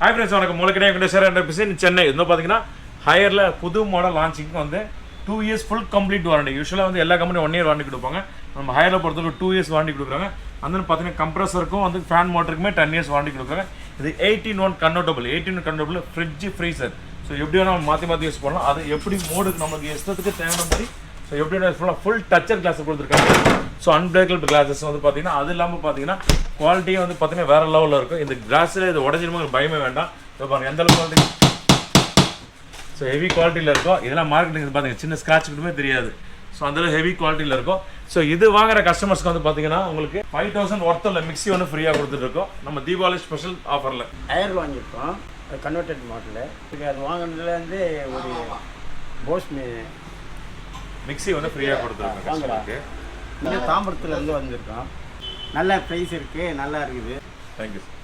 Hi friends, வணக்கம். உங்களுக்கு வெங்கடேஸ்வரன் சென்னை. இன்னும் பார்த்தீங்கன்னா ஹையரில் புது மாடல் லான்ச்சிங்க்கு வந்து 2 years ஃபுல் கம்ப்ளீட் வாரண்டி. யூஸ்வலாக வந்து எல்லா கம்பெனியும் 1 year வாரண்டி கொடுப்பாங்க. நம்ம ஹையரில் பொறுத்தவரைக்கும் 2 years வாரண்டி கொடுக்குறாங்க. அந்த பார்த்தீங்கன்னா கம்ப்ரஸருக்கும் வந்து ஃபேன் மோட்டருக்குமே 10 years வாரண்டி கொடுக்குறாங்க. இது 18-1 convertible, 18 convertible fridge freezer. So எப்படி வேணால் நம்ம மாற்றி யூஸ் பண்ணலாம். அது எப்படி மோடுக்கு நமக்கு இஷ்டத்துக்கு தேவையான மாதிரி ஸோ எப்படி வேணால் ஃபுல் டச்சர் கிளாஸ் கொடுத்துருக்காங்க. ஸோ அன்பிரேக்கபிள் கிளாஸஸ் வந்து பார்த்தீங்கன்னா அது இல்லாமல் பார்த்தீங்கன்னா குவாலிட்டியே வந்து பார்த்தீங்கன்னா வேறு லெவலில் இருக்கும். இந்த கிளாஸில் இது உடஞ்சிருமா பயமே வேண்டாம். இப்போ பாருங்கள் எந்த அளவுக்கு குவாலிட்டி, ஸோ ஹெவி குவாலிட்டியில் இருக்கும். இதெல்லாம் மார்க்கெட்டிங் பார்த்தீங்கன்னா சின்ன ஸ்க்ராட்ச் மட்டுமே தெரியாது. ஸோ அந்தளவு ஹெவி குவாலிட்டியில் இருக்கும். ஸோ இது வாங்குற கஸ்டமர்ஸ்க்கு வந்து பார்த்தீங்கன்னா உங்களுக்கு 5000 ஒர்த்தில் மிக்ஸி ஒன்று ஃப்ரீயாக கொடுத்துட்ருக்கோம். நம்ம தீபாவளி ஸ்பெஷல் ஆஃபரில் ஹையரில் வாங்கியிருக்கோம். Converted model. அது வாங்கினதுலேருந்து ஒரு போஸ் மிக்ஸி வந்து ஃப்ரீயாக கொடுத்துருக்கோம். தாம்பரத்துலேருந்து வந்திருக்கோம். நல்ல ப்ரைஸ் இருக்குது, நல்லா இருக்குது. Thank you sir.